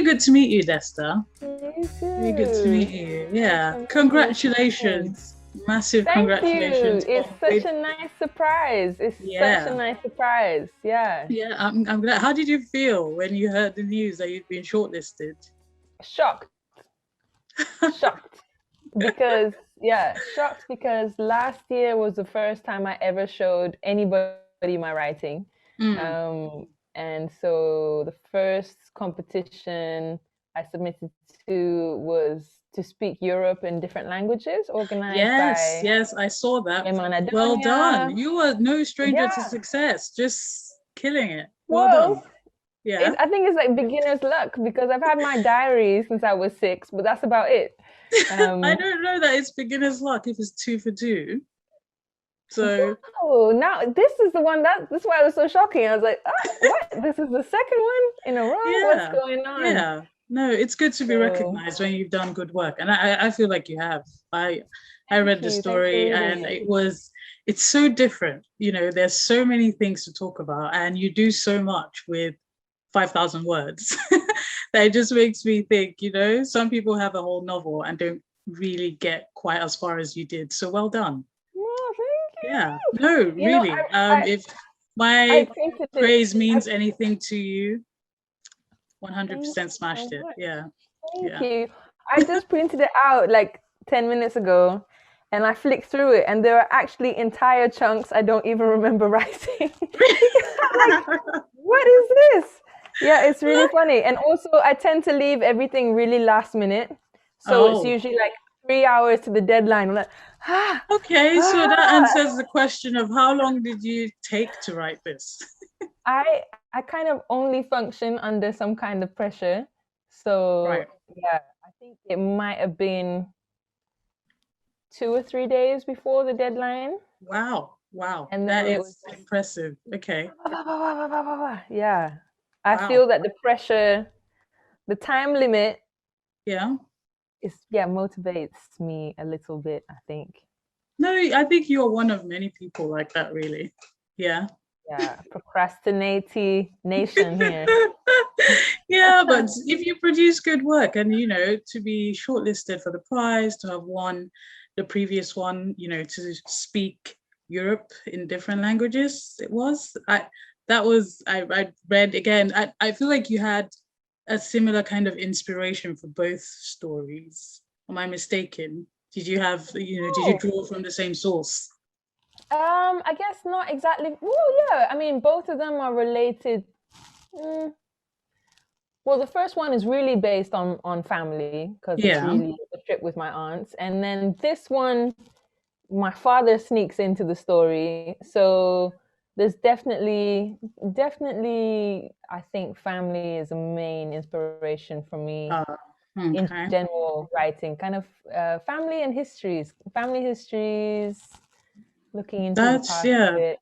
really good to meet you, Desta. You Really good to meet too. you. Yeah. Congratulations. Massive Thank you. congratulations. It's such a nice surprise. It's such a Yeah. nice surprise. Yeah. Yeah, I'm glad. How did you feel when you heard the news that you'd been shortlisted? Shocked. Shocked. Because, shocked because last year was the first time I ever showed anybody my writing. Mm. And so the first competition I submitted to was to speak Europe in different languages, organized Yes, by yes, I saw that. Well done. Macedonia. You are no stranger to Yeah. success, just killing it. Well done. Well, Yeah. I think it's like beginner's luck because I've had my diary since I was 6, but that's about it. I don't know that it's beginner's luck if it's 2 for 2. So Oh, now this is the one that's why it was so shocking. I was like, oh, what? This is the second one in a row? What's yeah, going on? yeah. No, it's good to be So, recognized when you've done good work, and I feel like you have. I read the thanks for story, reading and it. it's so different. There's so many things to talk about, and you do so much with 5,000 words that it just makes me think. Some people have a whole novel and don't really get quite as far as you did. So well done. Oh, thank Yeah. you. No, You know, really. If I my printed it. praise means anything to you, Thank 100% you so smashed it. much. Yeah. Thank Yeah. you. I just printed it out like 10 minutes ago and I flicked through it and there are actually entire chunks I don't even remember writing. Like, what is this? Yeah, it's really funny. And also I tend to leave everything really last minute. So it's Oh, usually like 3 hours to the deadline. I'm like, okay. So that answers the question of how long did you take to write this? I kind of only function under some kind of pressure. So Right. yeah, I think it might have been 2 or 3 days before the deadline. Wow. Wow. And That then it was is impressive. Okay. yeah. I Wow. feel that the pressure, the time limit Yeah. motivates me a little bit, I think. No, I think you're one of many people like that, really. Yeah. Yeah, procrastinating nation here. Yeah, but if you produce good work and to be shortlisted for the prize, to have won the previous one, to speak Europe in different languages, I read again. I feel like you had a similar kind of inspiration for both stories. Am I mistaken? Did you Oh, draw from the same source? I guess not exactly. Well, yeah, I mean, both of them are related. Mm, Well, the first one is really based on family because it's Yeah. really a trip with my aunts, and then this one, my father sneaks into the story. So there's definitely, I think family is a main inspiration for me Uh, in okay. general writing. Kind of family histories, looking into the That's past a yeah. bit.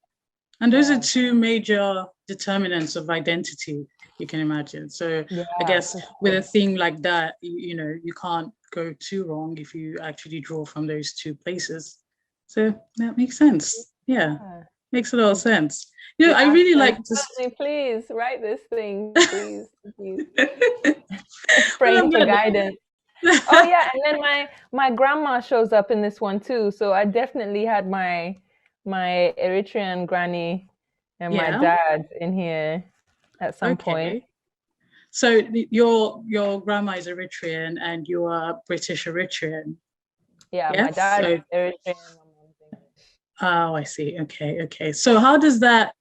And those are Yeah, two major determinants of identity, you can imagine. So I yeah, guess for with a sure. theme like that, you can't go too wrong if you actually draw from those two places. So that makes sense. Yeah, Yeah. makes a lot of You sense. you I asked really them, like help me, please write this thing, please, please. to. Well, Praying I'm for glad. guidance. Oh yeah, and then my grandma shows up in this one too. So I definitely had my Eritrean granny and my Yeah. dad in here at some point. Okay. So your grandma is Eritrean and you are British Eritrean. Yeah, my Yes. dad is So Eritrean, my mom's English. oh, I see. Okay, okay. So how does that,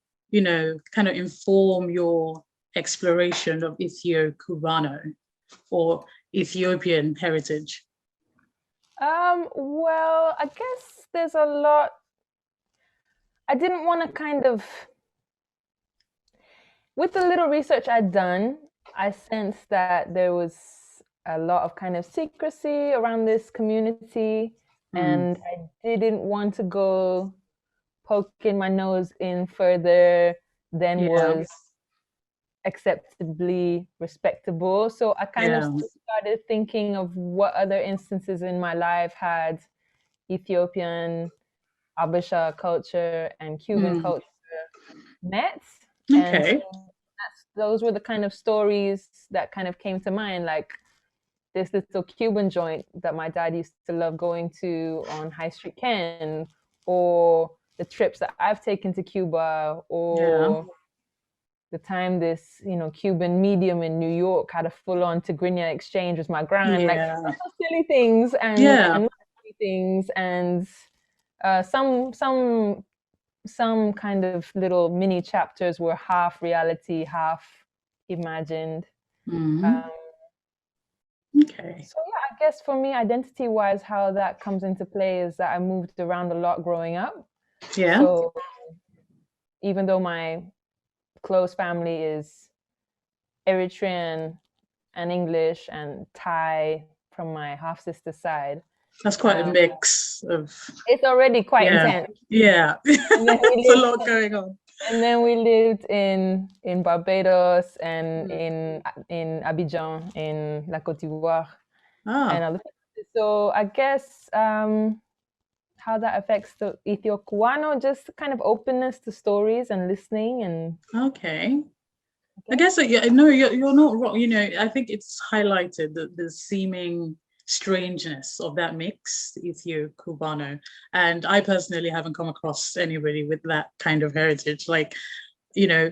kind of inform your exploration of Ethio-Cubano or Ethiopian heritage? Well, I guess there's a lot. I didn't want to kind of, with the little research I'd done, I sensed that there was a lot of kind of secrecy around this community, Hmm. and I didn't want to go poking my nose in further than Yeah, was acceptably respectable. So I kind of yeah. started thinking of what other instances in my life had Ethiopian, Abisha culture, and Cuban Hmm. culture met. And so Okay. those were the kind of stories that kind of came to mind, like this little Cuban joint that my dad used to love going to on High Street Ken, or the trips that I've taken to Cuba, Yeah. or the time this, Cuban medium in New York had a full-on Tigrinya exchange with my gran, like Yeah. little silly things Yeah. and silly things, and some kind of little mini chapters were half reality, half imagined. Hmm. Um, Okay. so yeah, I guess for me, identity-wise, how that comes into play is that I moved around a lot growing up. Yeah. So even though my close family is Eritrean and English and Thai from my half sister's side. That's quite a mix of, It's already quite yeah. intense. Yeah. And then It's a lot going on. we lived in Barbados and Mm. in Abidjan in La Côte d'Ivoire and Ah, other places. So I guess how that affects the Ethio-Cubano, just kind of openness to stories and listening, and okay. I guess that, yeah, no, you're not wrong. I think it's highlighted the seeming strangeness of that mix, Ethio-Cubano. And I personally haven't come across anybody with that kind of heritage. Like, you know,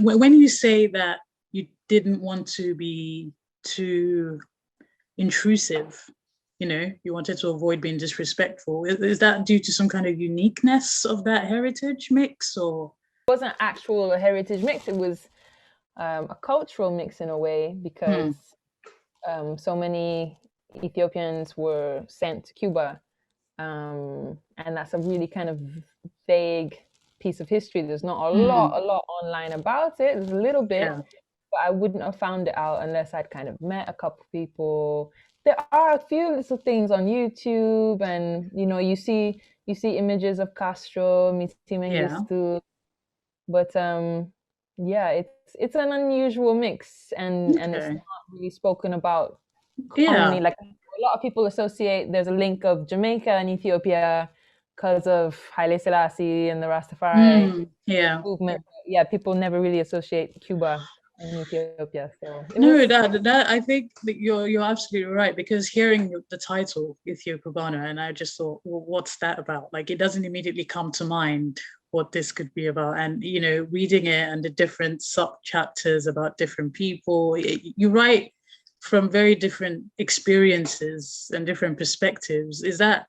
when you say that you didn't want to be too intrusive, you wanted to avoid being disrespectful. Is that due to some kind of uniqueness of that heritage mix, or? it wasn't actual heritage mix. It was a cultural mix in a way, Hmm. because so many Ethiopians were sent to Cuba, and that's a really kind of vague piece of history. There's not Hmm. a lot online about it. There's a little bit, Yeah. but I wouldn't have found it out unless I'd kind of met a couple people. There are a few little things on YouTube, and you see images of Castro meeting Yeah. Mengistu, but yeah, it's an unusual mix, and it's Okay. not really spoken about commonly. Yeah. Like a lot of people associate, there's a link of Jamaica and Ethiopia because of Haile Selassie and the Rastafari Yeah. movement. Yeah, people never really associate Cuba and Ethiopia. So it No, was, that I think that you're absolutely right, because hearing the title Ethio-Cubano, and I just thought, well, what's that about? Like, it doesn't immediately come to mind what this could be about. And reading it and the different sub chapters about different people, you write from very different experiences and different perspectives. Is that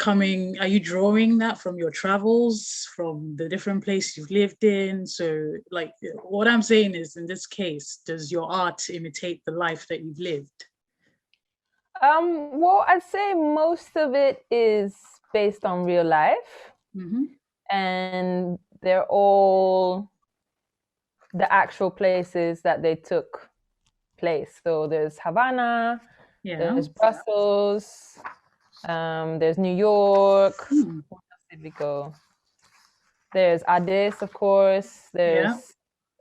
are you drawing that from your travels, from the different places you've lived in? So, like, what I'm saying is, in this case, does your art imitate the life that you've lived? well, I'd say most of it is based on real life, Mm-hmm. and they're all the actual places that they took place. So there's Havana, Yeah. there's Brussels, there's New York. Hmm. Where else did we go? There's Addis, of course. Yeah. There's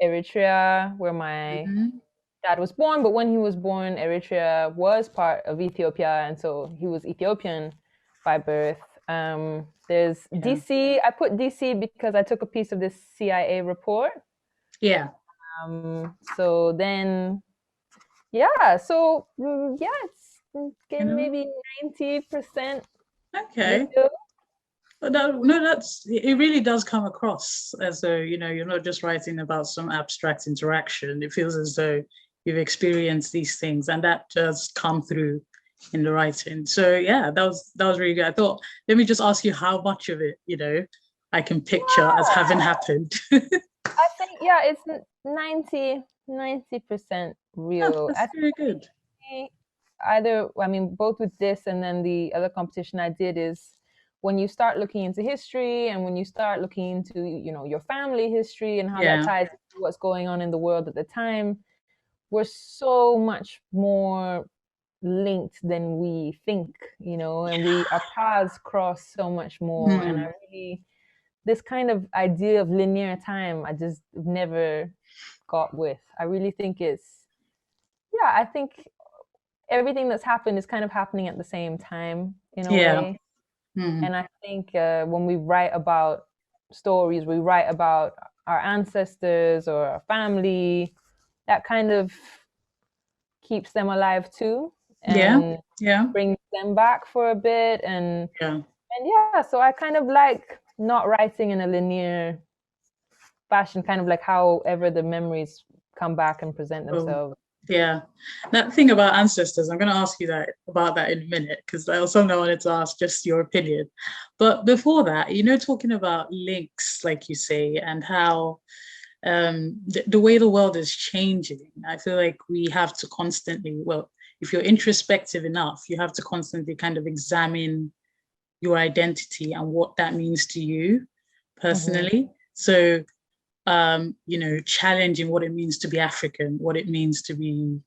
Eritrea, where my Mm-hmm. dad was born. But when he was born, Eritrea was part of Ethiopia, and so he was Ethiopian by birth. There's Yeah. DC. I put DC because I took a piece of this CIA report. Yeah. So then, yeah. So yeah, it's You know. maybe 90% Okay. little. But no, it really does come across as though, you're not just writing about some abstract interaction. It feels as though you've experienced these things, and that does come through in the writing. So yeah, that was really good. I thought, let me just ask you how much of it, I can picture as having happened. I think, yeah, it's 90% Oh, real. that's I very good. think either, I mean, both with this and then the other competition I did, is when you start looking into history and when you start looking into, your family history and how that Yeah. ties into what's going on in the world at the time, we're so much more linked than we think, and our paths cross so much more. And Hmm. I really, this kind of idea of linear time, I just never got with. I really think I think everything that's happened is kind of happening at the same time in a Yeah. way. Hmm. And I think when we write about stories, we write about our ancestors or our family, that kind of keeps them alive too, Yeah. and Yeah. brings them back for a bit. And Yeah. yeah, so I kind of like not writing in a linear fashion, kind of like however the memories come back and present Oh, themselves. yeah. That thing about ancestors, I'm going to ask you that about that in a minute, because that was something I wanted to ask, just your opinion. But before that, talking about links, like you say, and how the way the world is changing, I feel like we have to constantly, well, if you're introspective enough, you have to constantly kind of examine your identity and what that means to you personally. So challenging what it means to be African, what it means to be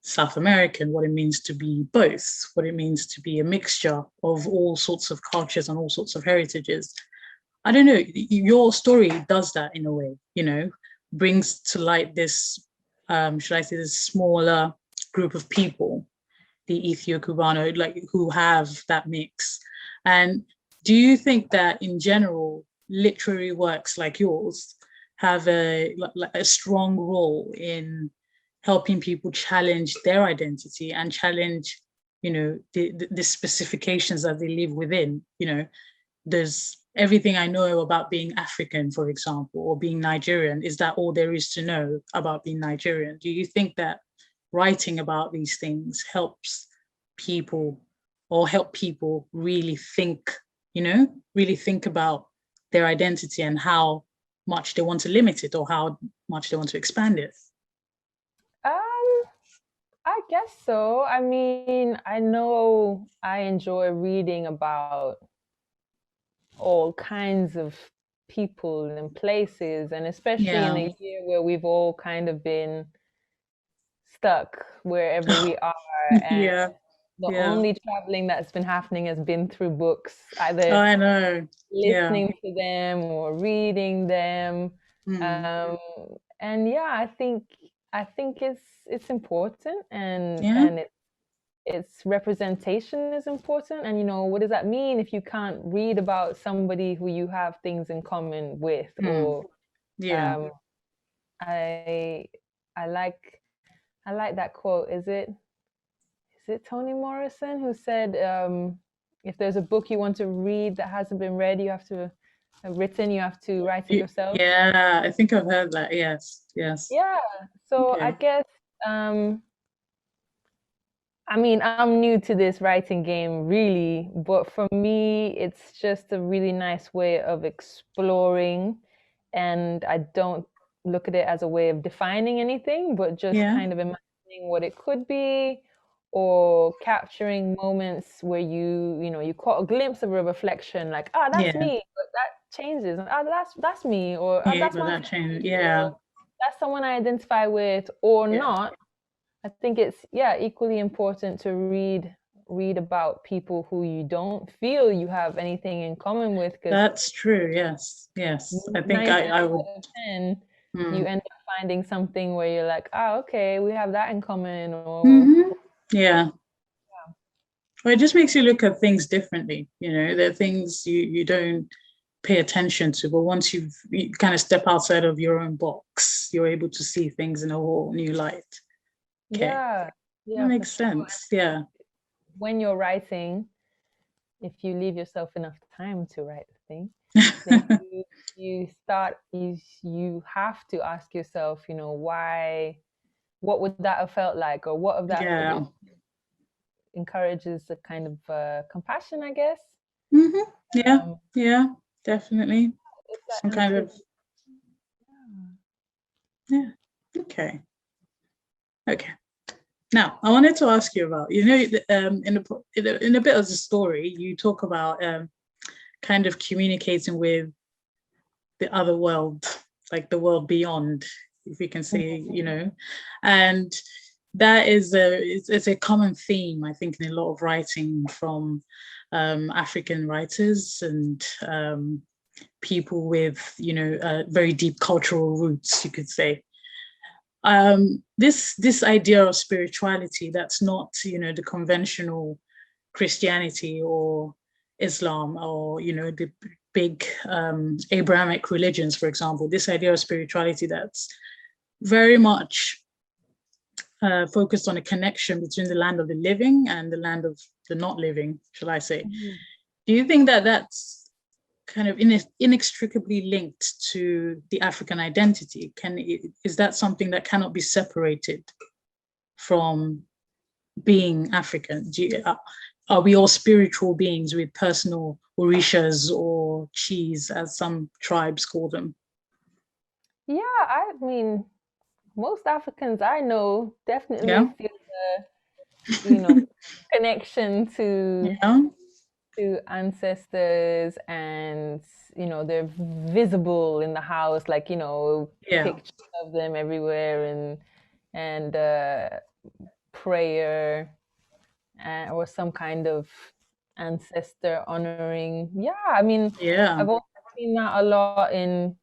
South American, what it means to be both, what it means to be a mixture of all sorts of cultures and all sorts of heritages. I don't know, your story does that in a way, brings to light this, should I say, this smaller group of people, the Ethio-Cubano, like who have that mix. And do you think that in general, literary works like yours have a strong role in helping people challenge their identity and challenge, the specifications that they live within? There's everything I know about being African, for example, or being Nigerian. Is that all there is to know about being Nigerian? Do you think that writing about these things helps people, or help people really think, really think about their identity and how much they want to limit it or how much they want to expand it? I guess so. I mean, I know I enjoy reading about all kinds of people and places, and especially in Yeah. a year where we've all kind of been stuck wherever we are, and Yeah. the Yeah. only traveling that's been happening has been through books, Oh, either I know. Yeah. listening to them or reading them. Mm. Um, and yeah, I think it's important, and Yeah. its representation is important. And what does that mean if you can't read about somebody who you have things in common with? Mm. Or Yeah. um, I I like I like that quote. Is it Toni Morrison who said, if there's a book you want to read that hasn't been read, you have to you have to write it yourself. Yeah, I think I've heard that. Yes. Yes. Yeah. So I Okay. guess I mean, I'm new to this writing game, really, but for me, it's just a really nice way of exploring. And I don't look at it as a way of defining anything, but just Yeah. kind of imagining what it could be, or capturing moments where you caught a glimpse of a reflection, like, ah, that's Yeah. me, but that changes. Ah, that's me, or ah, Yeah, that's but my that changed. family, Yeah. or that's someone I identify with, or Yeah. not. I think it's, yeah, equally important to read about people who you don't feel you have anything in common with, because That's true. Yes. Yes. I think nine I times would. out of 10 you Mm. end up finding something where you're like, oh, okay, we have that in common. Or Hmm. Yeah. Well, it just makes you look at things differently. There are things you don't pay attention to, but once you kind of step outside of your own box, you're able to see things in a whole new light. Okay. yeah, That yeah, for makes sure. sense. Yeah. When you're writing, if you leave yourself enough time to write the thing, then you have to ask yourself, why, what would that have felt like, or what of that Yeah. encourages a kind of compassion, I guess. Hmm. Yeah. Um, Yeah. Definitely. Some and kind to of, yeah. Okay. Okay. Now, I wanted to ask you about, in a bit of the story, you talk about kind of communicating with the other world, like the world beyond, if we can say, and that is it's a common theme, I think, in a lot of writing from African writers and people with, very deep cultural roots, you could say. This idea of spirituality that's not, the conventional Christianity or Islam or, the big Abrahamic religions, for example, this idea of spirituality that's very much focused on a connection between the land of the living and the land of the not living, shall I say. Do you think that that's kind of inextricably linked to the African identity? Is that something that cannot be separated from being African? Are we all spiritual beings with personal orishas or cheese, as some tribes call them? Yeah, I mean, most Africans I know definitely feel the, connection to ancestors, and they're visible in the house, like pictures of them everywhere, and prayer or some kind of ancestor honoring. I mean, I've also seen that a lot in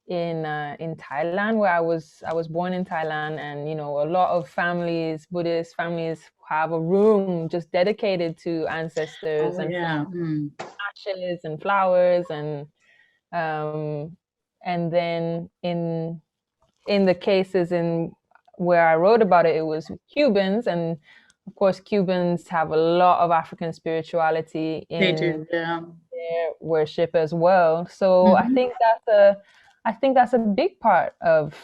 Thailand, where I was born in Thailand, and a lot of families, Buddhist families, have a room just dedicated to ancestors ashes and flowers, and then in the cases in where I wrote about it, it was Cubans, and of course Cubans have a lot of African spirituality in their worship as well. So I think that's a big part of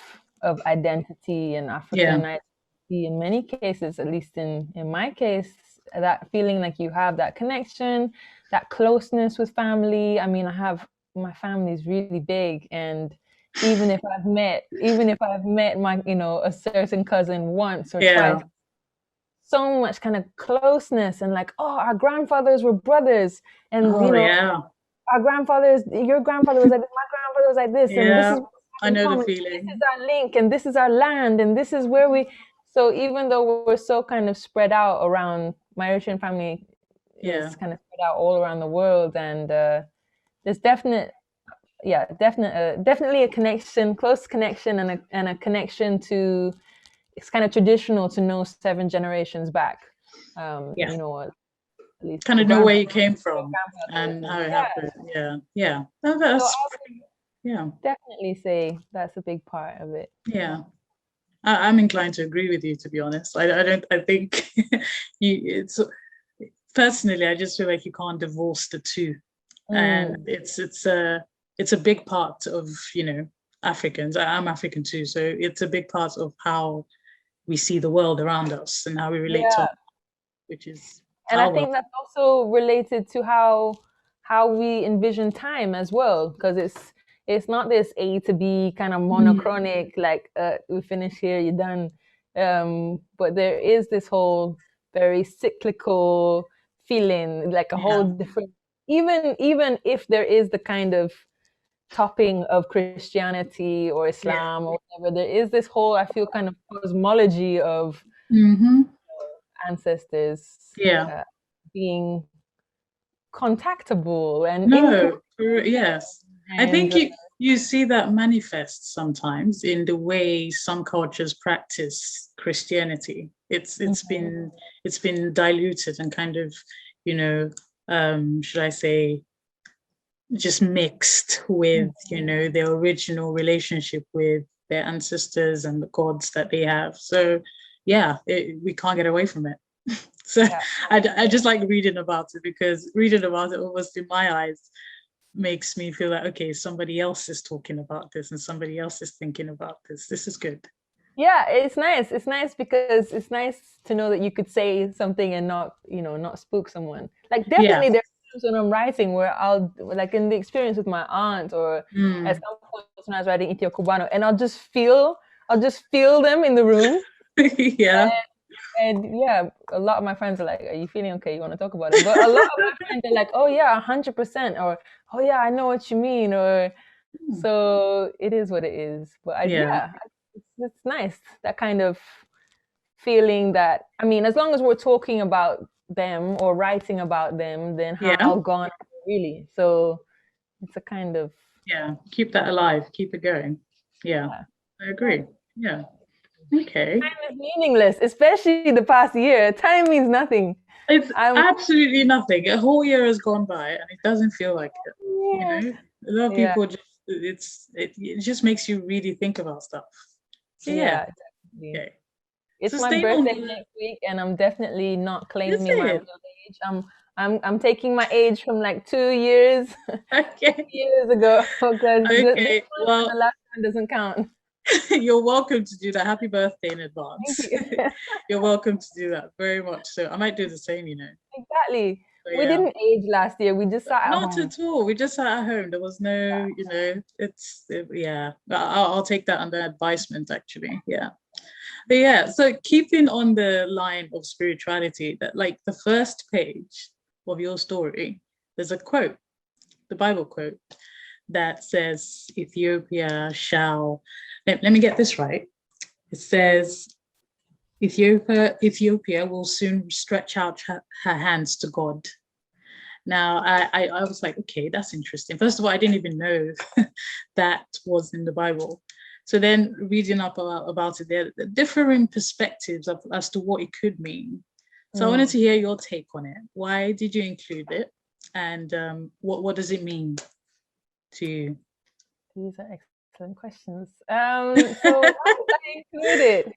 identity and African identity in many cases, at least in my case, that feeling like you have that connection, that closeness with family. I mean, my family is really big, and even if I've met my, a certain cousin once or twice, so much kind of closeness, and like, oh, our grandfathers were brothers, and our grandfathers, your grandfather was like this, my grandfather was like this, and this is I know the feeling. This is our link, and this is our land, and this is where we. So even though we're so kind of spread out around, my Eritrean family is kind of spread out all around the world, and there's definitely a connection, close connection, and a connection to. It's kind of traditional to know 7 generations back. At least kind of know where you came from and how it happened. Definitely say that's a big part of it. I'm inclined to agree with you, to be honest. I think it's personally, I just feel like you can't divorce the two. And it's a big part of Africans. I'm African too, so it's a big part of how we see the world around us and how we relate to it, which is. And I think that's also related to how we envision time as well, because it's not this A to B kind of monochronic, like we finish here, you're done. But there is this whole very cyclical feeling, like a whole different. Even if there is the kind of topping of Christianity or Islam or whatever, there is this whole, I feel, kind of cosmology of ancestors being contactable and I think you see that manifest sometimes in the way some cultures practice Christianity. It's been diluted and kind of should I say, just mixed with their original relationship with their ancestors and the gods that they have. So we can't get away from it. So I just like reading about it, because reading about it almost in my eyes makes me feel like, okay, somebody else is talking about this and somebody else is thinking about this. This is good. Yeah, it's nice. It's nice because it's nice to know that you could say something and not spook someone. Like definitely there's times when I'm writing where I'll, like in the experience with my aunt, or at some point when I was writing Ethio-Cubano, and I'll just feel them in the room. And a lot of my friends are like, are you feeling okay? You want to talk about it? But a lot of my friends are like, oh yeah, 100%, or oh yeah, I know what you mean, or so it is what it is. But it's nice, that kind of feeling that, I mean, as long as we're talking about them or writing about them, then how gone really? So it's a kind of keep that alive, keep it going. I agree. Okay. Time is meaningless, especially the past year. Time means nothing. It's absolutely nothing. A whole year has gone by and it doesn't feel like it. You Yeah. know, a lot of Yeah. people it just makes you really think about stuff. So yeah, Yeah, definitely. okay. It's So my staying on birthday the next week, and I'm definitely not is claiming my real it? age. I'm taking my age from like 2 years Okay. years ago because this Okay. one and Well, the last one doesn't count. you're welcome to do that. Happy birthday in Thank advance. you. You're welcome to do that very much. So I might do the same, Exactly. But We yeah. didn't age last year. We just sat at Not home. at all. We just sat at home. There was no, yeah. I'll take that under advisement, actually. Yeah. But yeah, so keeping on the line of spirituality, that like the first page of your story, there's a quote, the Bible quote, that says, Ethiopia shall, let me get this right. It says, Ethiopia will soon stretch out her hands to God. Now, I was like, okay, that's interesting. First of all, I didn't even know that was in the Bible. So then reading up about it, there are differing perspectives as to what it could mean. So I wanted to hear your take on it. Why did you include it? And what does it mean to you? These are excellent questions. So why did I include it?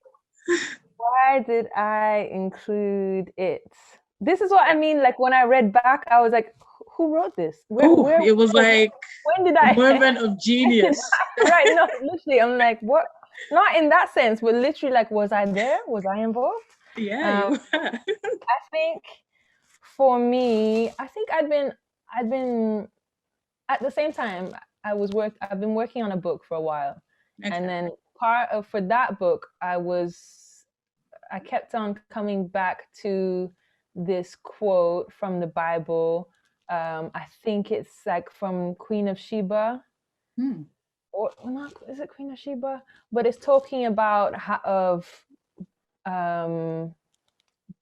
Why did I include it? This is what I mean. Like when I read back, I was like, who wrote this? Oh, it was Was, like when did a I moment of genius. right? No, literally, I'm like, what? Not in that sense, but literally, like, was I there? Was I involved? Yeah, you Um, were. I think for me, I think I'd been at the same time I've been working on a book for a while, and Okay. then for that book, I kept on coming back to this quote from the Bible. I think it's like from Queen of Sheba, Hmm. or not, is it Queen of Sheba? But it's talking about um,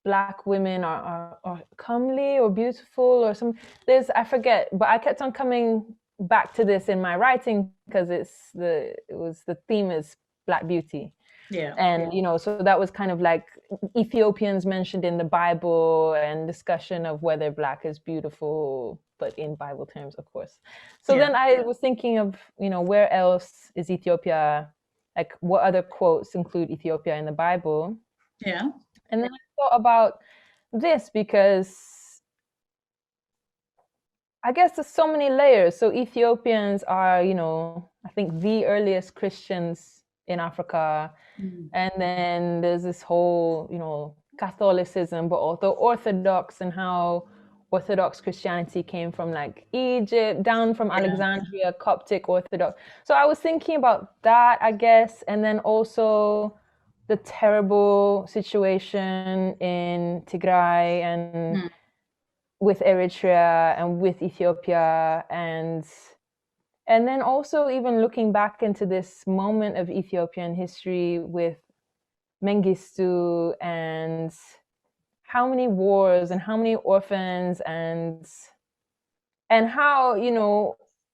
black women are comely or beautiful or some. I forget, but I kept on coming back to this in my writing because the theme is black beauty. Yeah. And so that was kind of like Ethiopians mentioned in the Bible and discussion of whether black is beautiful, but in Bible terms, of course. So Yeah. then I was thinking of where else is Ethiopia, like what other quotes include Ethiopia in the Bible. Yeah. And then I thought about this because I guess there's so many layers. So Ethiopians are, I think the earliest Christians in Africa. Mm. And then there's this whole, Catholicism, but also Orthodox, and how Orthodox Christianity came from like Egypt, down from Yeah. Alexandria, Coptic Orthodox. So I was thinking about that, I guess. And then also the terrible situation in Tigray and Mm. with Eritrea and with Ethiopia, and then also even looking back into this moment of Ethiopian history with Mengistu, and how many wars and how many orphans, and how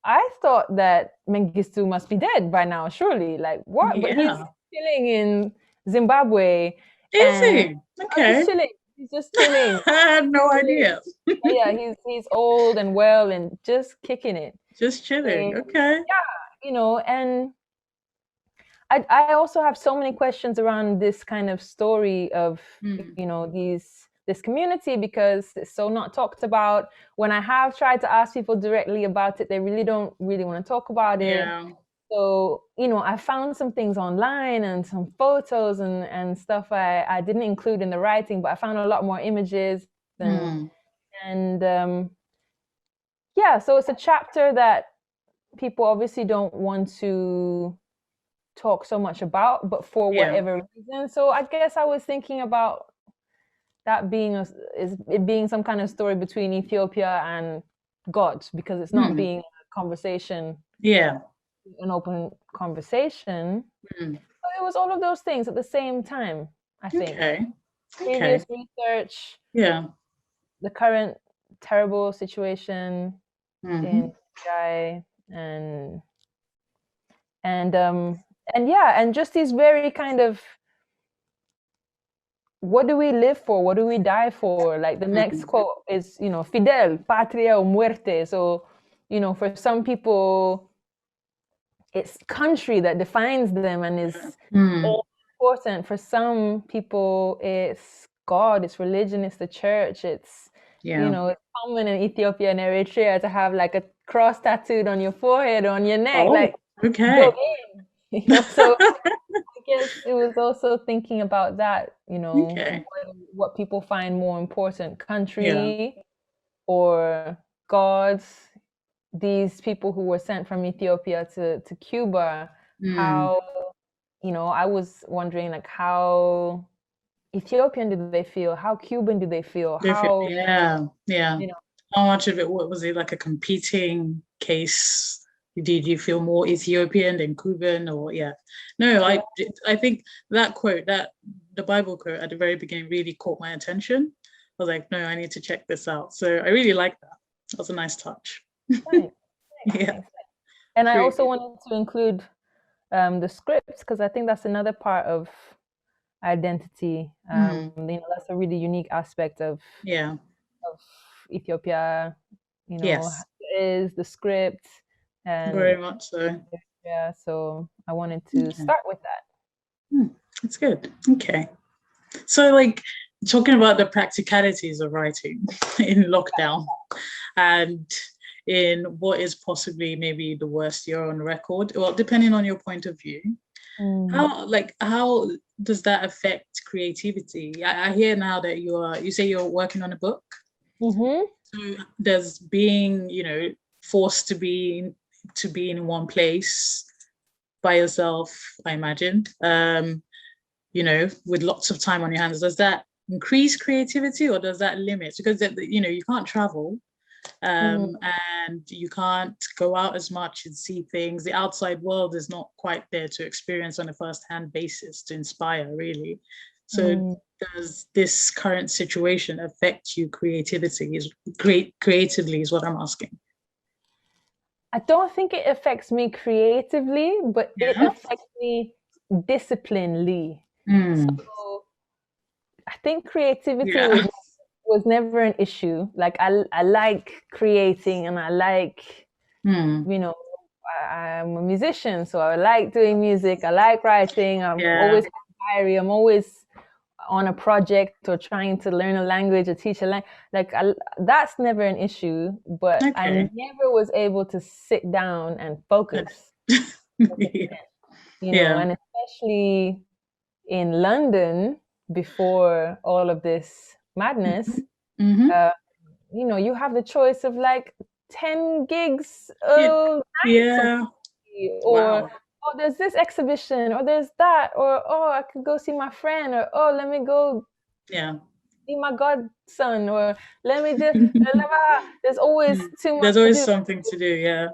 I thought that Mengistu must be dead by now, surely. Like what? But he's Yeah. chilling in Zimbabwe, Is and he? he's Okay. chilling. He's just chilling. I had no Chilling. idea. Yeah, he's old and well and just kicking it. Just chilling. And Okay. and I also have so many questions around this kind of story of Mm. this community, because it's so not talked about. When I have tried to ask people directly about it, they really don't really want to talk about it. Yeah. So I found some things online and some photos and stuff I didn't include in the writing, but I found a lot more images Mm. and yeah. So it's a chapter that people obviously don't want to talk so much about, but for Yeah. whatever reason. So I guess I was thinking about that being it being some kind of story between Ethiopia and God, because it's not Mm. being a conversation, Yeah. an open conversation. Mm. So it was all of those things at the same time, I think. Okay. Okay. Previous research, Yeah. the current terrible situation Mm-hmm. in Tigray, and yeah, and just these very kind of, what do we live for? What do we die for? Like the next quote is, Fidel, patria o muerte. So you know, for some people, it's country that defines them and is all important. For some people, it's God, it's religion, it's the church. It's, you know, it's common in Ethiopia and Eritrea to have like a cross tattooed on your forehead or on your neck, like go in, you know. So I guess it was also thinking about that, you know, what people find more important, country or gods. These people who were sent from Ethiopia to Cuba, how, you know, I was wondering like how Ethiopian did they feel? How Cuban did they feel? How, you know, how much of it was it like a competing case? Did you feel more Ethiopian than Cuban or No, I think that quote, that the Bible quote at the very beginning really caught my attention. I was like, no, I need to check this out. So I really like that. That was a nice touch. Thanks. And I also wanted to include the scripts because I think that's another part of identity. You know, that's a really unique aspect of Ethiopia. You know, is the script and very much so. Yeah, so I wanted to start with that. That's good. Okay, so like talking about the practicalities of writing in lockdown and in what is possibly maybe the worst year on record, well, depending on your point of view, how does that affect creativity? I hear now that you say you're working on a book. So there's being, you know, forced to be in one place by yourself, I imagine, you know, with lots of time on your hands. Does that increase creativity or does that limit? Because, you know, you can't travel and you can't go out as much and see things. The outside world is not quite there to experience on a first-hand basis to inspire, really. So does this current situation affect you creatively is what I'm asking. I don't think it affects me creatively, but it affects me disciplinedly. So I think creativity was never an issue. Like I like creating and I like, you know, I'm a musician, so I like doing music. I like writing. I'm always in a diary. I'm always on a project or trying to learn a language or teach a language. Like that's never an issue, but I never was able to sit down and focus. You know, and especially in London before all of this madness, you know, you have the choice of like 10 gigs a night, or oh, there's this exhibition, or there's that, or oh, I could go see my friend, or oh, let me go see my godson, or let me just there's always too much. There's always something to do,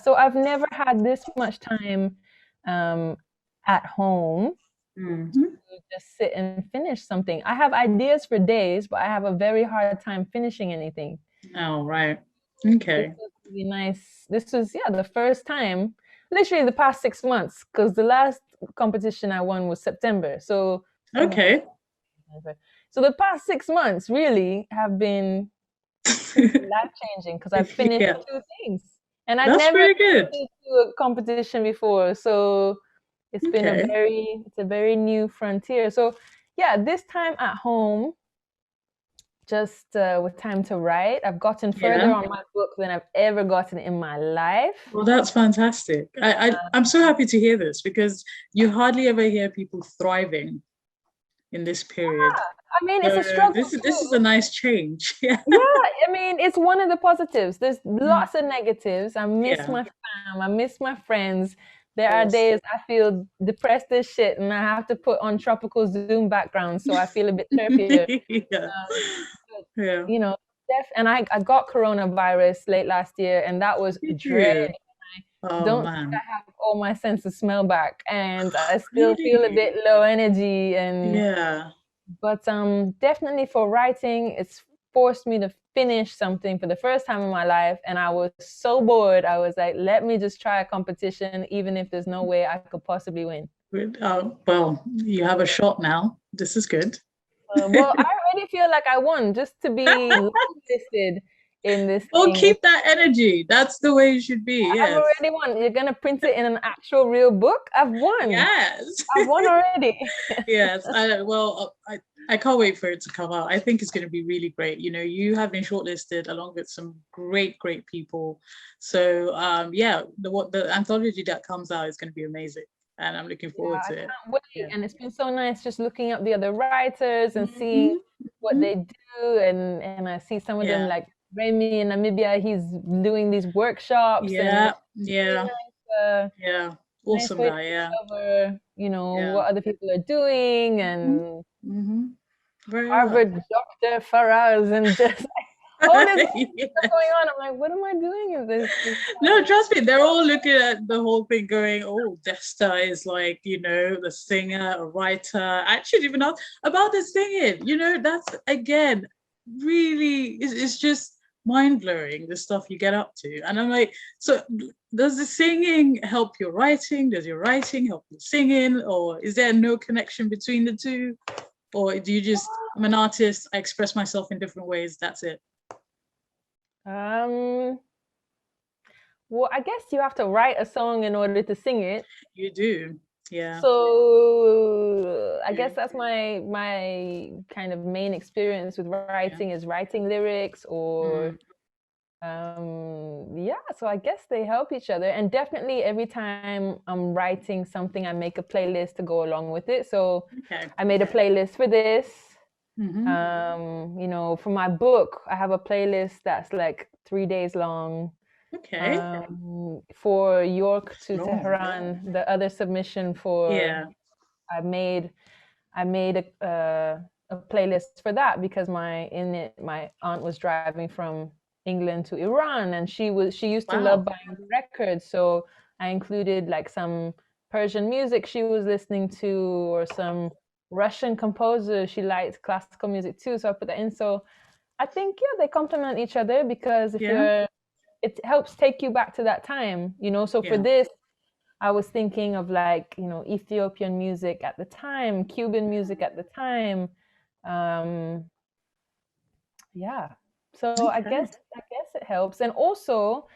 so I've never had this much time at home to just sit and finish something. I have ideas for days, but I have a very hard time finishing anything. Oh, right. Okay. This was really nice. This was the first time, literally the past 6 months, because the last competition I won was September. So so the past 6 months really have been life-changing because I've finished 2 things. And I've never been to a competition before. So it's been a very new frontier. So this time at home, just with time to write, I've gotten further on my book than I've ever gotten in my life. Well, that's fantastic. I'm so happy to hear this because you hardly ever hear people thriving in this period. I mean, it's a struggle. This is a nice change. I mean, it's one of the positives. There's lots of negatives. I miss my fam. I miss my friends. There are days I feel depressed as shit and I have to put on tropical Zoom background so I feel a bit chirpier. You know, and I got coronavirus late last year and that was dread. I don't think I have all my sense of smell back and I still feel a bit low energy and but definitely for writing, it's forced me to finish something for the first time in my life, and I was so bored. I was like, let me just try a competition, even if there's no way I could possibly win. Well, you have a shot now. This is good. Well, I already feel like I won. Just to be listed in this Oh, thing. keep that energy. That's the way you should be. Yes. I've already won. You're gonna print it in an actual real book? I've won. Yes. I've won already. Yes. I can't wait for it to come out. I think it's going to be really great. You know, you have been shortlisted along with some great people. So yeah, the anthology that comes out is going to be amazing, and I'm looking forward to it. I can't wait. Yeah. And it's been so nice just looking up the other writers and seeing what Mhm. they do, and I see some of them, like Remy in Namibia. He's doing these workshops. Yeah, and yeah, nice, yeah. nice Awesome way guy. to Yeah, discover, what other people are doing, and very well. Harvard Dr. Faraz, and just like all this Yeah. stuff going on. I'm like, what am I doing in this? No, trust me, they're all looking at the whole thing going, oh, Desta is like, you know, the singer, a writer. I actually even ask about the singing, you know, that's again, really, it's just mind-blowing, the stuff you get up to. And I'm like, so does the singing help your writing? Does your writing help your singing? Or is there no connection between the two? Or do you just, I'm an artist, I express myself in different ways, that's it? Well, I guess you have to write a song in order to sing it. You do, yeah. So I guess that's my kind of main experience with writing is writing lyrics, or so I guess they help each other. And definitely every time I'm writing something, I make a playlist to go along with it. So I made a playlist for this. For my book, I have a playlist that's like 3 days long. For York to Tehran, the other submission for I made a playlist for that because my aunt was driving from England to Iran, and she used to love buying records, so I included like some Persian music she was listening to, or some Russian composer. She liked classical music too, so I put that in. So I think they complement each other, because it helps take you back to that time, so for this I was thinking of like, Ethiopian music at the time, Cuban music at the time. So I guess it helps. And also,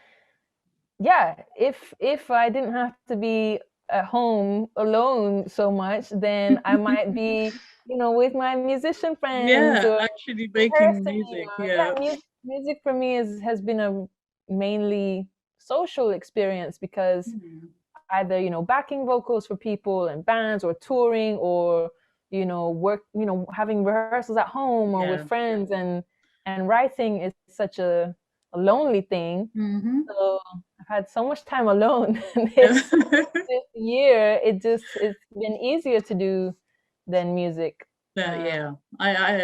if I didn't have to be at home alone so much, then I might be, with my musician friends, or actually making music. Music for me has been a mainly social experience, because either backing vocals for people and bands, or touring, or work, having rehearsals at home or with friends, and writing is such a lonely thing. So I've had so much time alone this year. It's been easier to do than music. I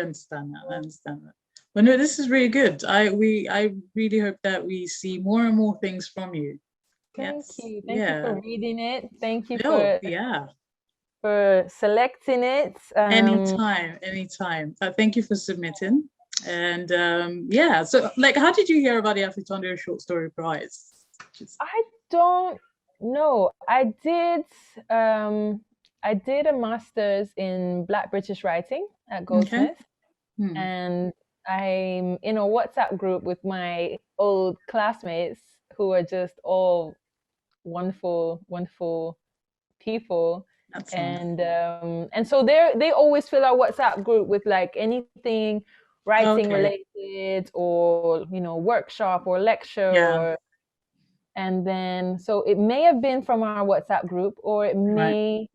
understand that. But no, this is really good. I really hope that we see more and more things from you. Thank you for reading it. Thank you for selecting it. Anytime. Thank you for submitting. And so like, how did you hear about the Afritondo Short Story Prize? I don't know. I did a master's in Black British writing at Goldsmiths, and I'm in a WhatsApp group with my old classmates who are just all wonderful people. And so they always fill our WhatsApp group with like anything writing related, or workshop or lecture, and then so it may have been from our WhatsApp group, or it may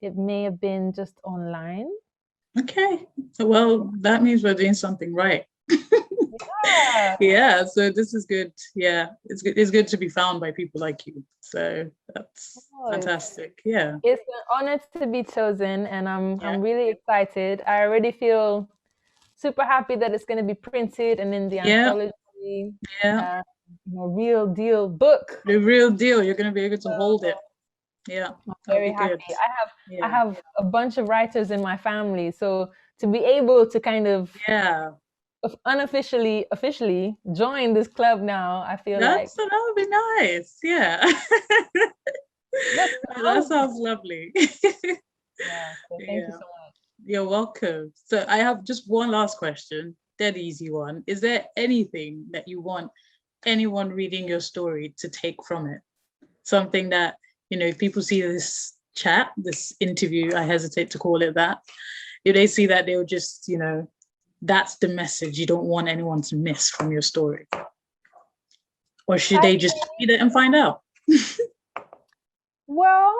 have been just online. Well, that means we're doing something right. So this is good. It's good to be found by people like you, so that's fantastic. It's an honor to be chosen, and I'm really excited. I already feel super happy that it's going to be printed and in the anthology. Real deal book. The real deal. You're going to be able to hold it. I'm very happy. I have a bunch of writers in my family, so to be able to kind of officially join this club now, I feel that would be nice. That sounds lovely. So thank you so much. You're welcome. So I have just one last question. dead easy one. Is there anything that you want anyone reading your story to take from it? Something that, if people see this chat, this interview, I hesitate to call it that, if they see that, they'll just, that's the message you don't want anyone to miss from your story. Or should they just read it and find out? Well,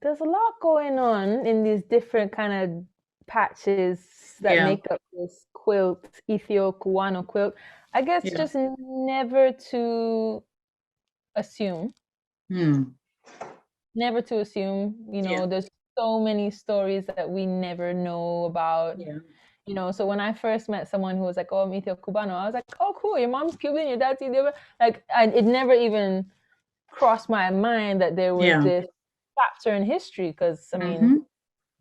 there's a lot going on in these different kind of patches that make up this quilt, Ethio-Cubano quilt. I guess just never to assume. Never to assume, there's so many stories that we never know about. So when I first met someone who was like, oh, I'm Ethio-Cubano, I was like, oh, cool, your mom's Cuban, your dad's Ethiopian. Like, it never even crossed my mind that there was this chapter in history, because, I mean,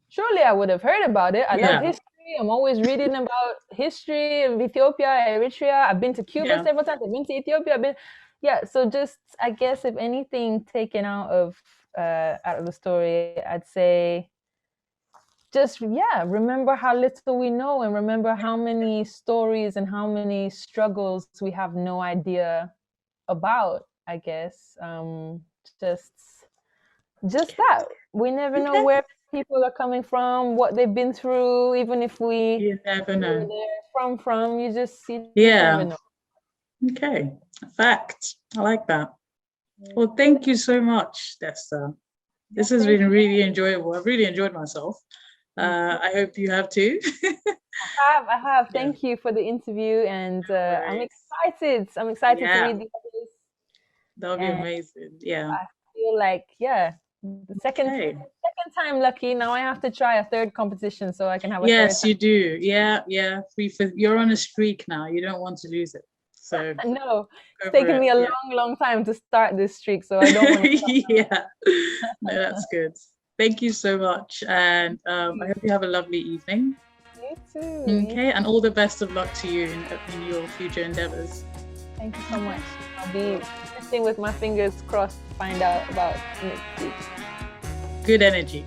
surely I would have heard about it. I love history. I'm always reading about history of Ethiopia, Eritrea. I've been to Cuba several times. I've been to Ethiopia. So just, I guess, if anything taken out of the story, I'd say just, remember how little we know, and remember how many stories and how many struggles we have no idea about, I guess. Just that. We never know where people are coming from, what they've been through, even if you never know where they're from, you just never know. Okay, fact. I like that. Well, thank you so much, Desta. This has been really enjoyable. I've really enjoyed myself. I hope you have too. I have. Thank you for the interview, and I'm excited. I'm excited to read the others. That'll be amazing. Yeah. I feel like, the second time lucky. Now I have to try a third competition so I can have a Yes, third you do. Yeah. You're on a streak now. You don't want to lose it. So no, it's taken me a long time to start this streak, so I don't want to no, that's good. Thank you so much, and I hope you have a lovely evening. You too. Okay, and all the best of luck to you in your future endeavors. Thank you so much. I'll be sitting with my fingers crossed to find out about next week. Good energy.